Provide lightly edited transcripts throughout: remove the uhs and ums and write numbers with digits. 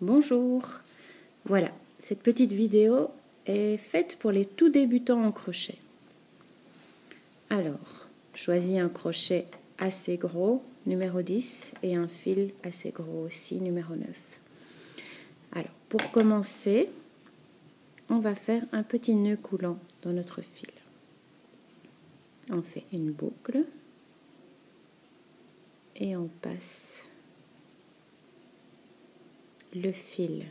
Bonjour. Voilà, cette petite vidéo est faite pour les tout débutants en crochet. Alors, choisis un crochet assez gros, numéro 10, et un fil assez gros aussi, numéro 9. Alors, pour commencer, on va faire un petit nœud coulant dans notre fil. On fait une boucle et on passe le fil.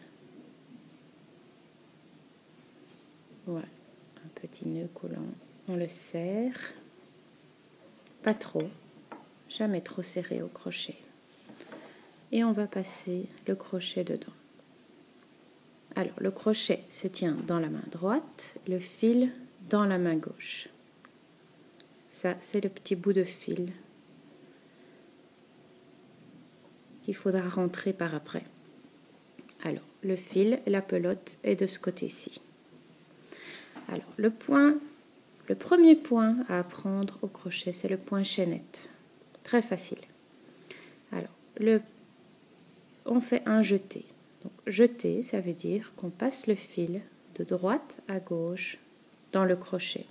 Voilà, un petit nœud coulant. On le serre, pas trop, jamais trop serré au crochet. Et on va passer le crochet dedans. Alors, le crochet se tient dans la main droite, le fil dans la main gauche. Ça, c'est le petit bout de fil qu'il faudra rentrer par après. Alors, le fil, la pelote est de ce côté-ci. Alors, le premier point à apprendre au crochet, c'est le point chaînette. Très facile. Alors, on fait un jeté. Donc, jeter, ça veut dire qu'on passe le fil de droite à gauche dans le crochet.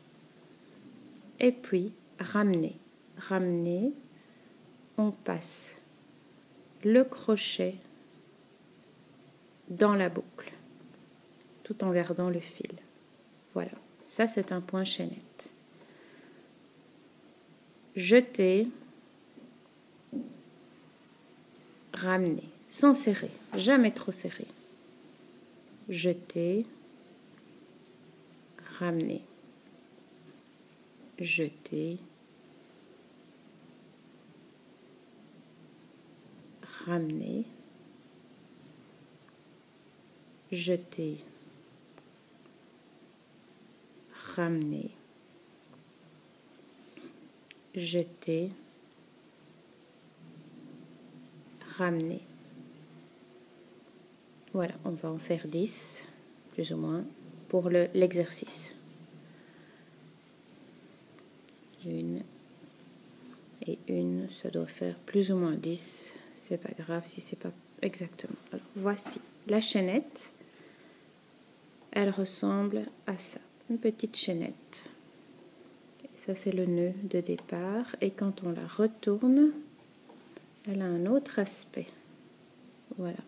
Et puis, ramener. Ramener, on passe le crochet dans la boucle, tout en gardant le fil. Voilà, ça c'est un point chaînette. Jeter, ramener, sans serrer, jamais trop serré. Jeter, ramener, jeter, ramener, jeter, ramener, jeter, ramener. Voilà, on va en faire 10, plus ou moins, pour l'exercice. Une et une, ça doit faire plus ou moins 10. C'est pas grave si c'est pas exactement. Alors, voici la chaînette. Elle ressemble à ça, une petite chaînette. Ça, c'est le nœud de départ. Et quand on la retourne, elle a un autre aspect. Voilà.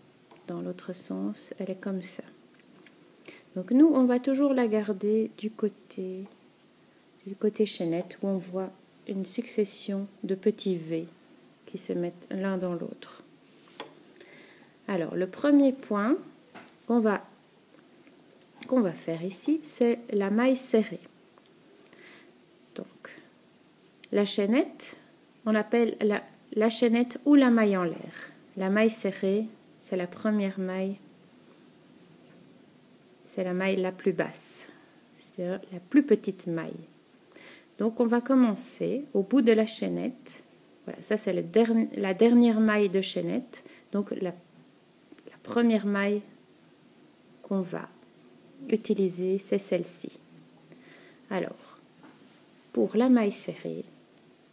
Dans l'autre sens, elle est comme ça. Donc nous, on va toujours la garder du côté chaînette où on voit une succession de petits V qui se mettent l'un dans l'autre. Alors, le premier point qu'on va faire ici, c'est la maille serrée. Donc, la chaînette, on appelle la chaînette ou la maille en l'air. La maille serrée, c'est la première maille, c'est la maille la plus basse, c'est la plus petite maille. Donc, on va commencer au bout de la chaînette. Voilà, ça c'est la dernière maille de chaînette. Donc, la première maille qu'on va utiliser, c'est celle-ci. Alors, pour la maille serrée,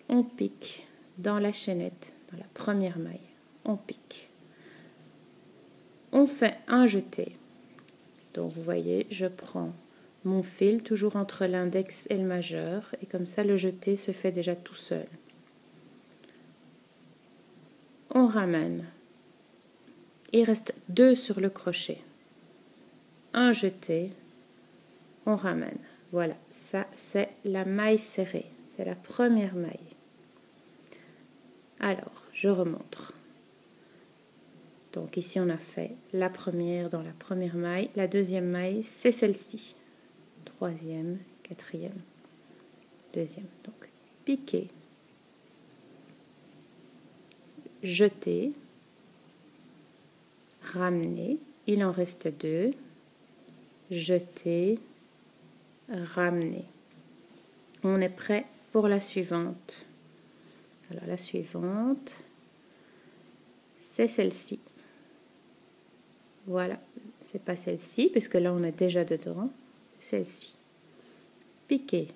on pique dans la chaînette, dans la première maille, on pique. On fait un jeté. Donc, vous voyez, je prends mon fil toujours entre l'index et le majeur et comme ça, le jeté se fait déjà tout seul. On ramène. Il reste 2 sur le crochet. Un jeté, on ramène. Voilà, ça c'est la maille serrée. C'est la première maille. Alors, je remonte. Donc ici, on a fait la première dans la première maille. La deuxième maille, c'est celle-ci. Troisième, quatrième, deuxième. Donc, piquer, jeter, ramener. Il en reste 2. Jeter, ramener. On est prêt pour la suivante. Alors, la suivante, c'est celle-ci. Voilà, c'est pas celle-ci, puisque là, on est déjà dedans. Celle-ci. Piquer,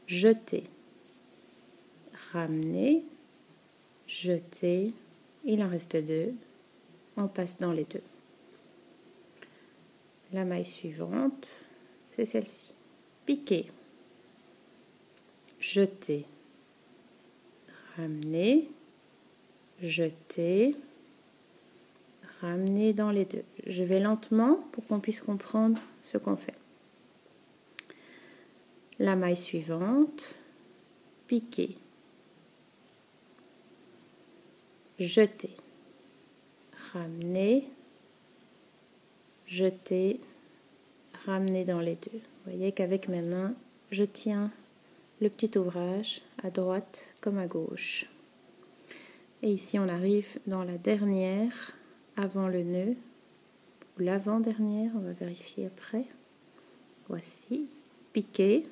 jeter, ramener, jeter. Il en reste 2. on passe dans les deux. La maille suivante, c'est celle-ci. Piquer, jeter, ramener, jeter, ramener dans les deux. Je vais lentement pour qu'on puisse comprendre ce qu'on fait. La maille suivante, piquer, jeter, ramener, jeter, ramener dans les deux. Vous voyez qu'avec mes mains, je tiens le petit ouvrage à droite comme à gauche. Et ici, on arrive dans la dernière avant le nœud, ou l'avant-dernière, on va vérifier après. Voici, piquer,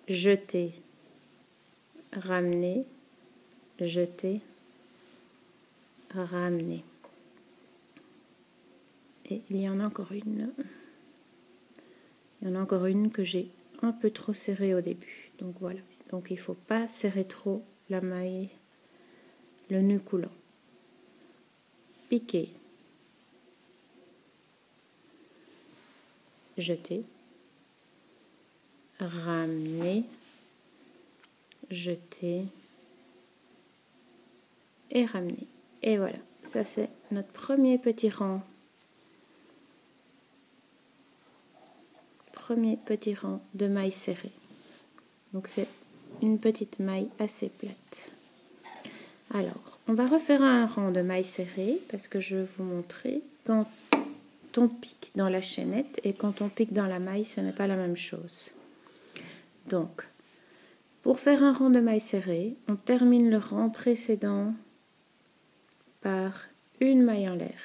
jeter, ramener, jeter, ramener. Et il y en a encore une. Il y en a encore une que j'ai un peu trop serrée au début. Donc voilà. Donc il ne faut pas serrer trop la maille, le nœud coulant. Piquer, jeter, ramener, jeter et ramener. Et voilà, ça c'est notre premier petit rang. Premier petit rang de mailles serrées. Donc c'est une petite maille assez plate. Alors, on va refaire un rang de mailles serrées parce que je vais vous montrer quand on pique dans la chaînette et quand on pique dans la maille, ce n'est pas la même chose. Donc, pour faire un rang de mailles serrées, on termine le rang précédent par une maille en l'air.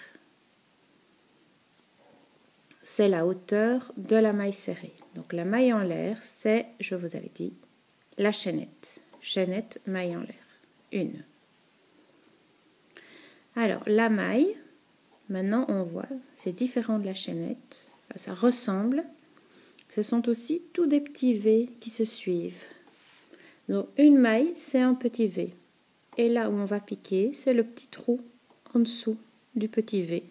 C'est la hauteur de la maille serrée. Donc la maille en l'air, c'est, je vous avais dit, la chaînette. Chaînette, maille en l'air. Une. Alors la maille, maintenant on voit, c'est différent de la chaînette. Ça ressemble. Ce sont aussi tous des petits V qui se suivent. Donc une maille, c'est un petit V. Et là où on va piquer, c'est le petit trou en dessous du petit V.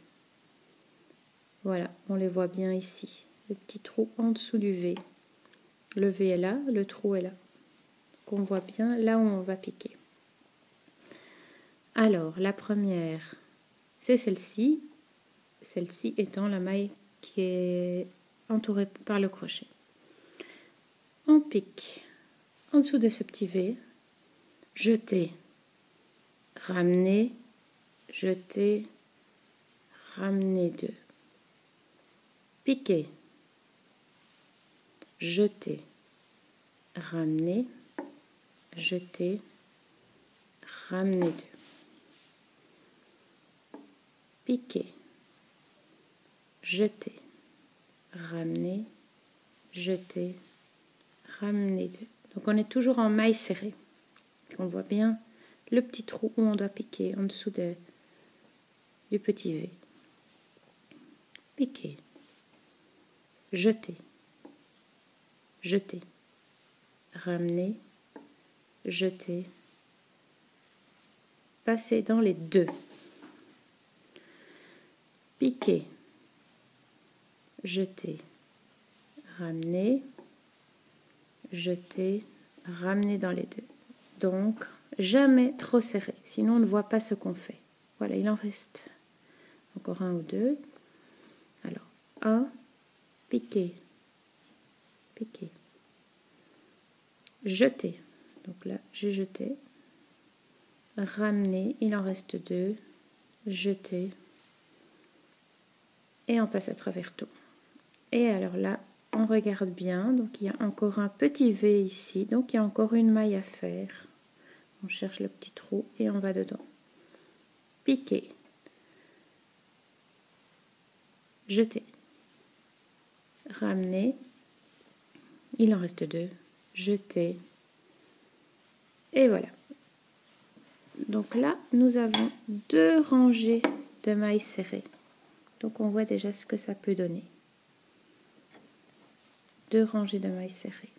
Voilà, on les voit bien ici. Le petit trou en dessous du V. Le V est là, le trou est là. On voit bien là où on va piquer. Alors, la première, c'est celle-ci. Celle-ci étant la maille qui est entourée par le crochet. On pique en dessous de ce petit V. Jeter, ramener, jeter, ramener deux. Piquer, jeter, ramener, jeter, ramener deux. Piquer, jeter, ramener, jeter, ramener deux. Donc on est toujours en maille serrée. On voit bien le petit trou où on doit piquer en dessous du petit V. Piquer, jeter, jeter, ramener, jeter, passer dans les deux. Piquer, jeter, ramener, jeter, ramener dans les deux. Donc, jamais trop serré, sinon on ne voit pas ce qu'on fait. Voilà, il en reste encore un ou deux. Alors, un, piquer, piquer, jeter. Donc là, j'ai jeté. Ramener, il en reste deux. Jeter. Et on passe à travers tout. Et alors là, on regarde bien. Donc il y a encore un petit V ici. Donc il y a encore une maille à faire. On cherche le petit trou et on va dedans. Piquer. Jeter. Ramener. Il en reste deux. Jeter. Et voilà. Donc là, nous avons deux rangées de mailles serrées. Donc on voit déjà ce que ça peut donner. Deux rangées de mailles serrées.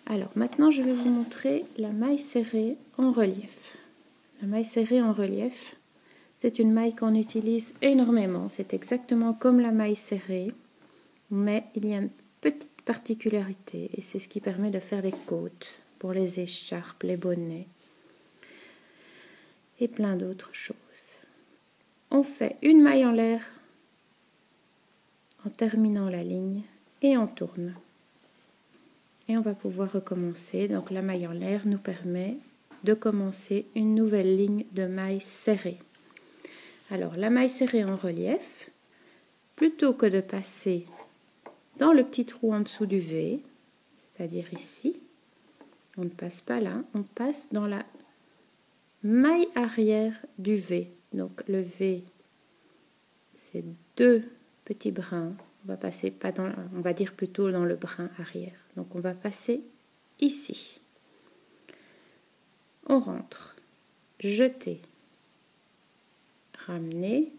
Alors maintenant je vais vous montrer la maille serrée en relief. La maille serrée en relief, c'est une maille qu'on utilise énormément. C'est exactement comme la maille serrée, mais il y a une petite particularité et c'est ce qui permet de faire des côtes pour les écharpes, les bonnets et plein d'autres choses. On fait une maille en l'air en terminant la ligne et on tourne. Et on va pouvoir recommencer. Donc la maille en l'air nous permet de commencer une nouvelle ligne de maille serrée. Alors la maille serrée en relief, plutôt que de passer dans le petit trou en dessous du V, c'est-à-dire ici, on ne passe pas là, on passe dans la maille arrière du V. Donc le V, c'est 2 petits brins. On va passer pas dans, on va dire plutôt dans le brin arrière. Donc on va passer ici. On rentre, jeter, ramener,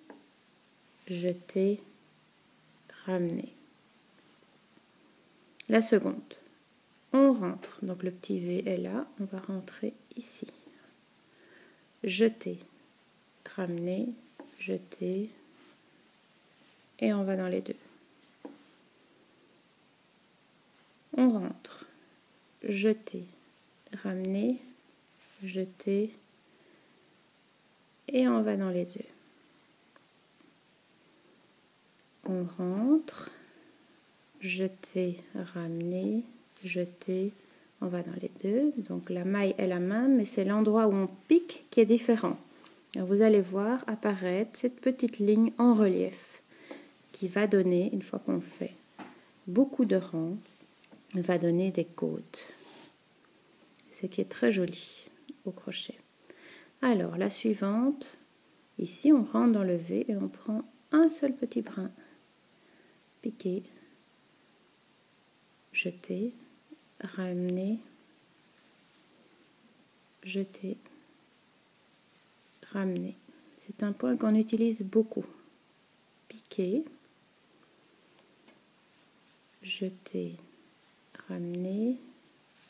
jeter, ramener. La seconde, on rentre, donc le petit V est là, on va rentrer ici. Jeter, ramener, jeter, et on va dans les deux. On rentre, jeter, ramener, jeter, et on va dans les deux. On rentre, jeter, ramener, jeter, on va dans les deux. Donc la maille est la même, mais c'est l'endroit où on pique qui est différent. Alors vous allez voir apparaître cette petite ligne en relief qui va donner, une fois qu'on fait beaucoup de rangs, va donner des côtes. Ce qui est très joli au crochet. Alors la suivante, ici on rentre dans le V et on prend un seul petit brin. Piquer, jeter, ramener, jeter, ramener. C'est un point qu'on utilise beaucoup. Piquer, jeter, ramener,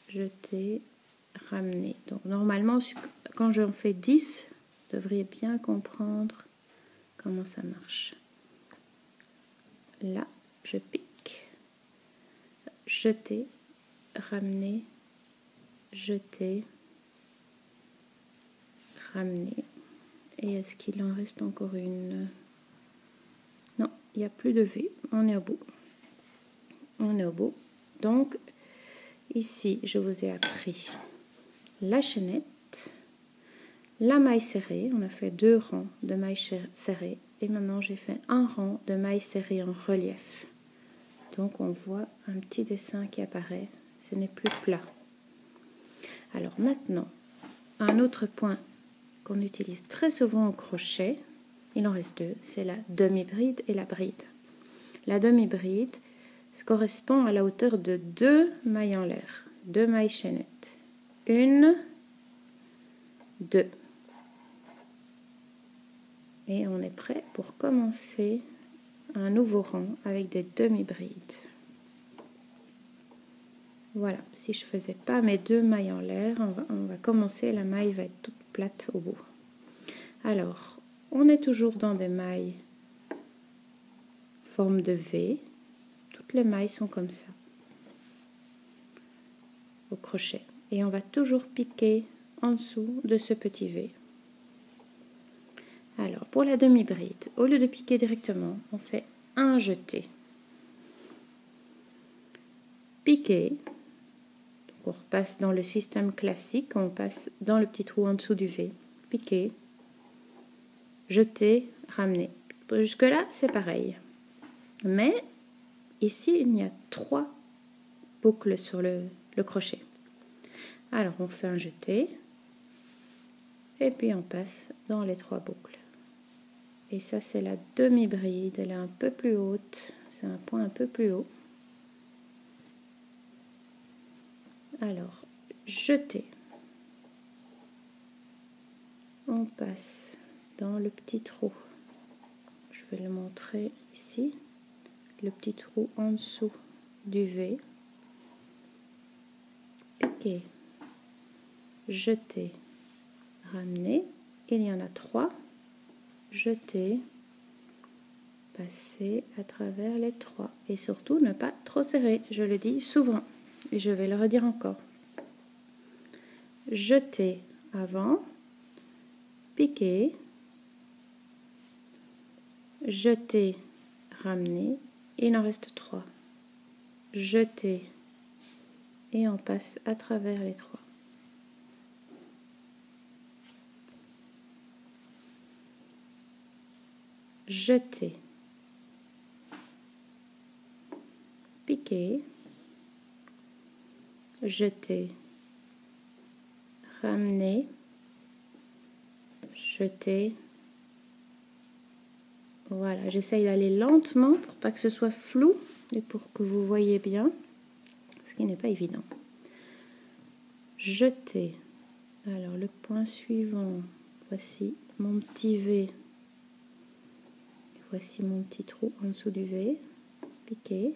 jeter, ramener. Donc normalement, quand j'en fais 10, vous devriez bien comprendre comment ça marche. Là, je pique, jeter, ramener, jeter, ramener. Et est-ce qu'il en reste encore une? Non, il n'y a plus de V, on est au bout. On est au bout. Donc, ici, je vous ai appris la chaînette, la maille serrée. On a fait 2 rangs de mailles serrées. Et maintenant, j'ai fait un rang de mailles serrées en relief. Donc, on voit un petit dessin qui apparaît. Ce n'est plus plat. Alors maintenant, un autre point qu'on utilise très souvent au crochet, il en reste 2, c'est la demi-bride et la bride. La demi-bride, ça correspond à la hauteur de 2 mailles en l'air, 2 mailles chaînettes. 1, 2. Et on est prêt pour commencer un nouveau rang avec des demi-brides. Voilà, si je ne faisais pas mes 2 mailles en l'air, on va commencer, la maille va être toute plate au bout. Alors, on est toujours dans des mailles forme de V. Toutes les mailles sont comme ça, au crochet. Et on va toujours piquer en dessous de ce petit V. Alors, pour la demi-bride, au lieu de piquer directement, on fait un jeté. Piquer. Donc on repasse dans le système classique, on passe dans le petit trou en dessous du V. Piquer, jeter, ramener. Jusque-là, c'est pareil. Mais ici, il y a 3 boucles sur le crochet. Alors, on fait un jeté. Et puis, on passe dans les 3 boucles. Et ça, c'est la demi-bride. Elle est un peu plus haute. C'est un point un peu plus haut. Alors, jeter. On passe dans le petit trou. Je vais le montrer ici. Le petit trou en dessous du V. piquer, jeter, ramener. Il y en a 3. Jeter, passer à travers les 3. Et surtout, ne pas trop serrer. Je le dis souvent et je vais le redire encore. Jeter avant, piquer, jeter, ramener. Il en reste 3. Jeter et on passe à travers les 3. Jeter, piquer, jeter, ramener, jeter. Voilà, j'essaye d'aller lentement pour pas que ce soit flou et pour que vous voyez bien, ce qui n'est pas évident. Jeter. Alors le point suivant, voici mon petit V. Voici mon petit trou en dessous du V. Piquer.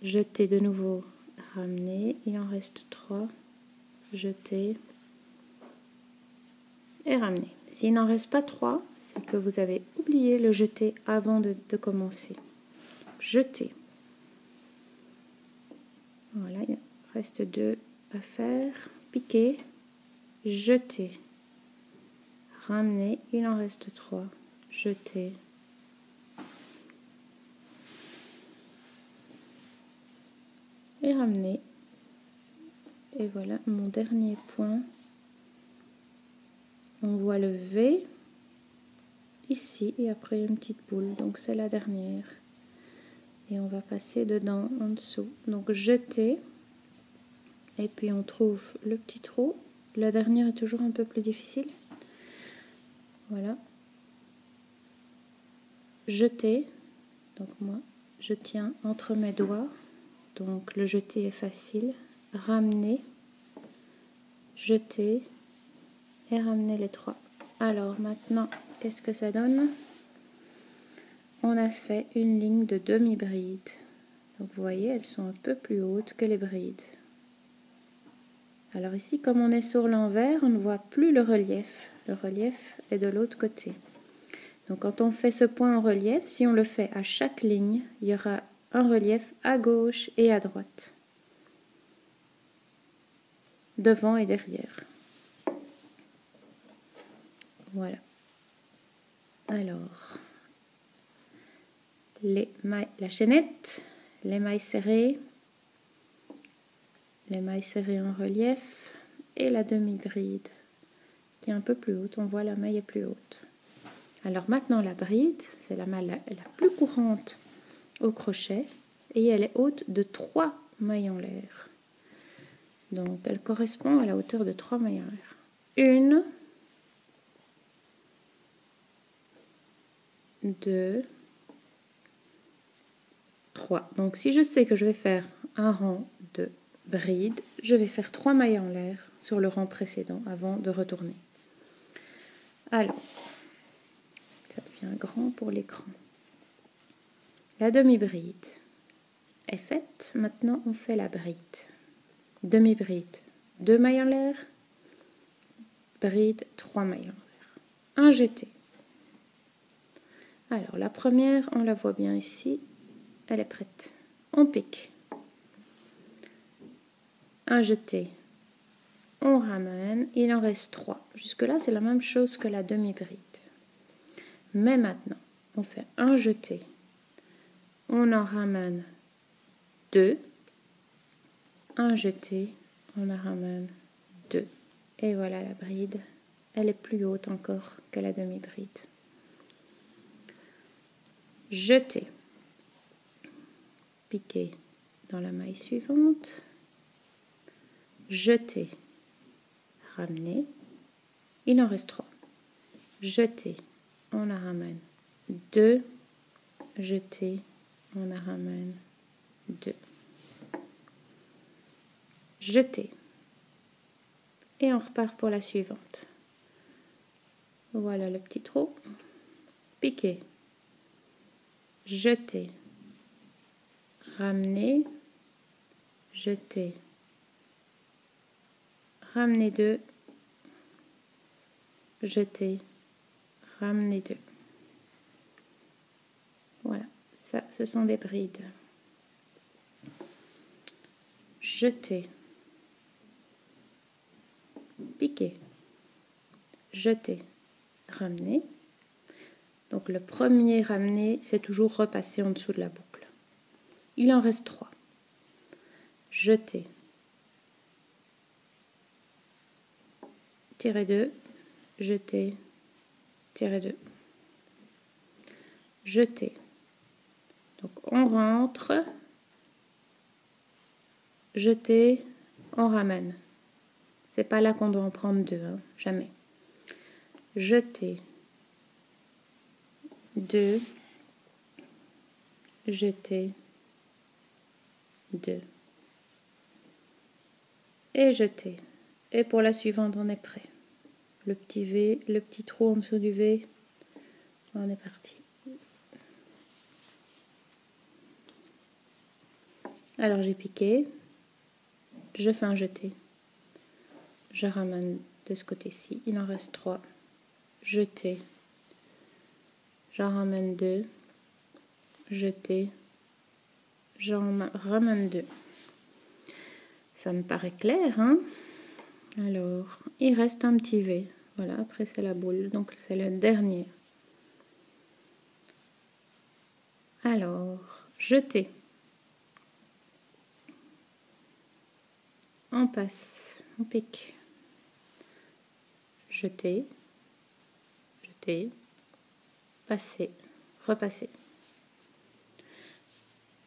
Jeter de nouveau, ramener. Il en reste 3. Jeter et ramener. S'il n'en reste pas 3, c'est que vous avez oublié le jeter avant de commencer. Jeter. Voilà, il reste 2 à faire. Piquer, jeter, ramener. Il en reste 3. Jeter. Et ramener. Et voilà mon dernier point. On voit le V ici et après une petite boule, donc c'est la dernière. Et on va passer dedans en dessous. Donc jeter. Et puis on trouve le petit trou. La dernière est toujours un peu plus difficile. Voilà. Jeter. Donc moi, je tiens entre mes doigts. Donc le jeter est facile. Ramener. Jeter. Et ramener les 3. Alors maintenant, qu'est-ce que ça donne? On a fait une ligne de demi-bride. Donc vous voyez, elles sont un peu plus hautes que les brides. Alors ici, comme on est sur l'envers, on ne voit plus le relief. Le relief est de l'autre côté. Donc quand on fait ce point en relief, si on le fait à chaque ligne, il y aura un relief à gauche et à droite. Devant et derrière. Voilà. Alors, la chaînette, les mailles serrées en relief et la demi-bride qui est un peu plus haute. On voit la maille est plus haute. Alors maintenant la bride, c'est la maille la plus courante au crochet et elle est haute de 3 mailles en l'air. Donc elle correspond à la hauteur de 3 mailles en l'air. 1, 2, 3. Donc si je sais que je vais faire un rang de bride, je vais faire 3 mailles en l'air sur le rang précédent avant de retourner. Alors, ça devient grand pour l'écran. La demi-bride est faite. Maintenant, on fait la bride. Demi-bride, 2 mailles en l'air. Bride, 3 mailles en l'air. Un jeté. Alors, la première, on la voit bien ici. Elle est prête. On pique. Un jeté. On ramène. Il en reste 3. Jusque-là, c'est la même chose que la demi-bride. Mais maintenant, on fait un jeté. On en ramène 2. Un jeté. On en ramène 2. Et voilà la bride. Elle est plus haute encore que la demi-bride. Jeter. Piquer dans la maille suivante. Jeter. Ramener. Il en reste 3. Jeter. On en ramène 2. Jeter. On en ramène 2. Jeter. Et on repart pour la suivante. Voilà le petit trou. Piquer. Jeter. Ramener. jeter, ramener 2, jeter, ramener 2. Voilà, ça, ce sont des brides. Jeter, piquer, jeter, ramener. Donc le premier ramener, c'est toujours repasser en dessous de la boucle. Il en reste 3. Jeter, tirer 2, jeter, tirer 2. Jeter. Donc on rentre, jeter, on ramène. C'est pas là qu'on doit en prendre 2, hein, jamais. Jeter, 2, jeter, 2. Et jeter. Et pour la suivante, on est prêt. Le petit V, le petit trou en dessous du V. On est parti. Alors j'ai piqué. Je fais un jeté. Je ramène de ce côté-ci. Il en reste 3. Jeter. J'en ramène 2. Jeter. J'en ramène 2. Ça me paraît clair, hein? Alors, il reste un petit V. Voilà, après c'est la boule. Donc c'est le dernier. Alors, jeter. On passe, on pique. Jeter, jeter, passer, repasser.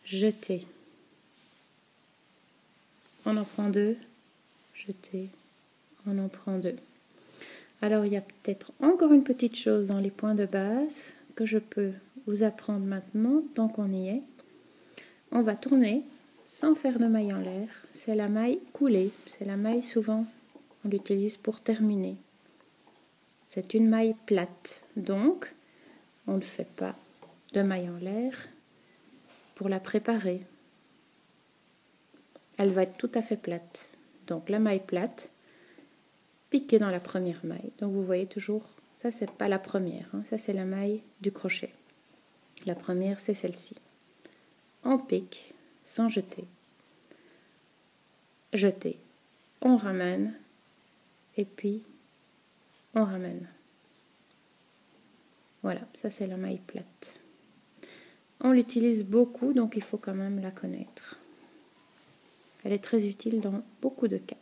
Jeter. On en prend 2. Jeter. On en prend 2. Alors il y a peut-être encore une petite chose dans les points de base que je peux vous apprendre maintenant, tant qu'on y est. On va tourner sans faire de maille en l'air. C'est la maille coulée. C'est la maille souvent on l'utilise pour terminer. C'est une maille plate. Donc on ne fait pas de maille en l'air pour la préparer. Elle va être tout à fait plate. Donc la maille plate, piquée dans la première maille. Donc vous voyez toujours, ça c'est pas la première, hein, ça c'est la maille du crochet. La première c'est celle-ci. On pique sans jeter. Jeter. On ramène et puis on ramène. Voilà, ça c'est la maille plate. On l'utilise beaucoup, donc il faut quand même la connaître. Elle est très utile dans beaucoup de cas.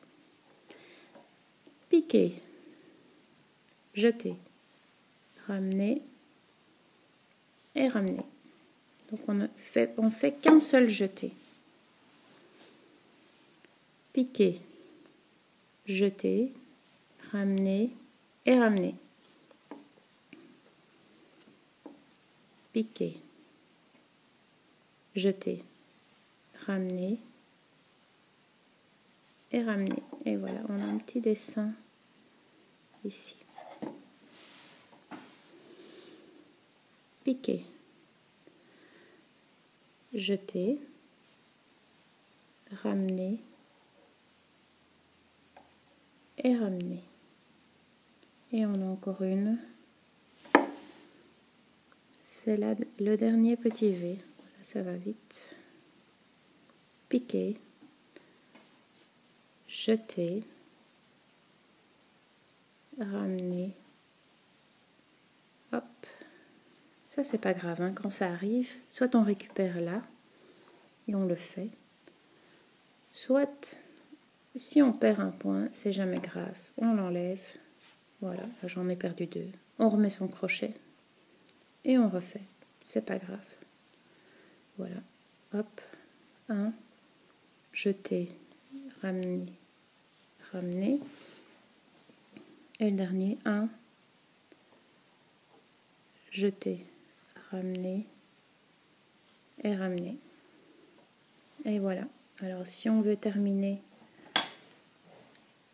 Piquer, jeter, ramener et ramener. Donc on fait qu'un seul jeté. Piquer, jeter, ramener et ramener. Piquer, jeter, ramener et ramener. Et voilà, on a un petit dessin ici. Piquer, jeter, ramener et ramener. Et on a encore une. C'est là le dernier petit V. Voilà, ça va vite. Piquer, jeter, ramener. Hop. Ça c'est pas grave, hein, quand ça arrive, soit on récupère là et on le fait, soit si on perd un point, c'est jamais grave, on l'enlève. Voilà, là j'en ai perdu 2. On remet son crochet et on refait, c'est pas grave. Voilà, hop, 1, jeter, ramener, ramener. Et le dernier, 1, jeter, ramener et ramener. Et voilà. Alors si on veut terminer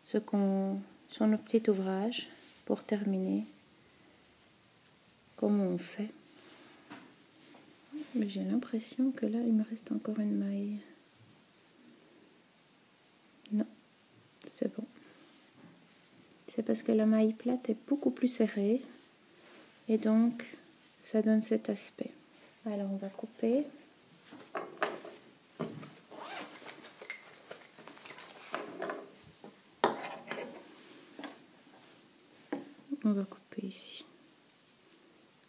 sur nos petits ouvrages, pour terminer, comment on fait? Mais j'ai l'impression que là il me reste encore une maille. c'est parce que la maille plate est beaucoup plus serrée et donc ça donne cet aspect. Alors on va couper. On va couper ici.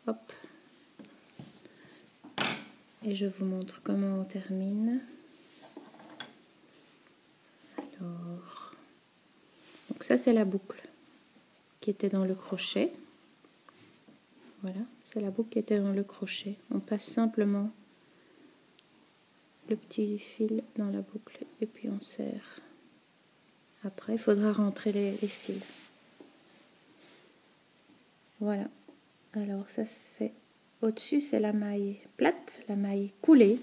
Hop. Et je vous montre comment on termine. Alors, donc ça c'est la boucle qui était dans le crochet. Voilà, c'est la boucle qui était dans le crochet. On passe simplement le petit fil dans la boucle et puis on serre. Après, il faudra rentrer les fils. Voilà. Alors ça c'est au-dessus, c'est la maille plate, la maille coulée.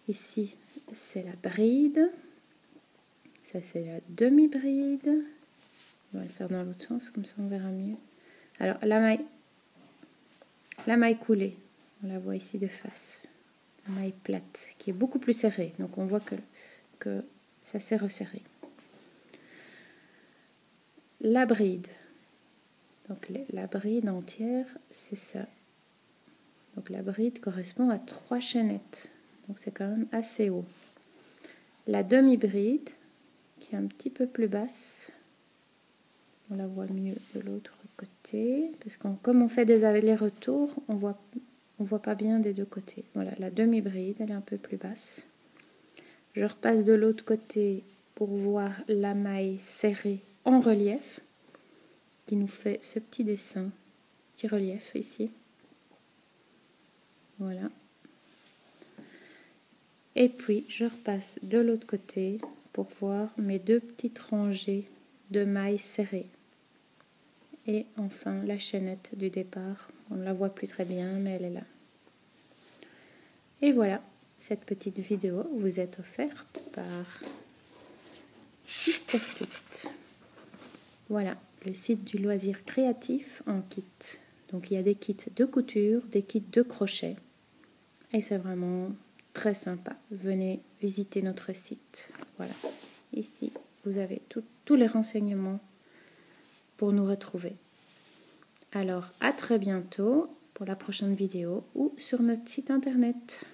Ici, c'est la bride. Ça c'est la demi-bride. On va le faire dans l'autre sens, comme ça on verra mieux. Alors la maille coulée, on la voit ici de face. La maille plate, qui est beaucoup plus serrée. Donc on voit que ça s'est resserré. La bride. Donc la bride entière, c'est ça. Donc la bride correspond à 3 chaînettes. Donc c'est quand même assez haut. La demi-bride, qui est un petit peu plus basse. On la voit mieux de l'autre côté. Parce que comme on fait des allers-retours, on voit pas bien des deux côtés. Voilà, la demi-bride, elle est un peu plus basse. Je repasse de l'autre côté pour voir la maille serrée en relief. Qui nous fait ce petit dessin, petit relief ici. Voilà. Et puis je repasse de l'autre côté pour voir mes 2 petites rangées de mailles serrées. Et enfin la chaînette du départ, on ne la voit plus très bien mais elle est là. Et voilà, cette petite vidéo vous est offerte par Sisterkit. Voilà, le site du loisir créatif en kit. Donc il y a des kits de couture, des kits de crochet. Et c'est vraiment très sympa. Venez visiter notre site. Voilà. Ici, vous avez tous les renseignements pour nous retrouver. Alors, à très bientôt pour la prochaine vidéo ou sur notre site internet.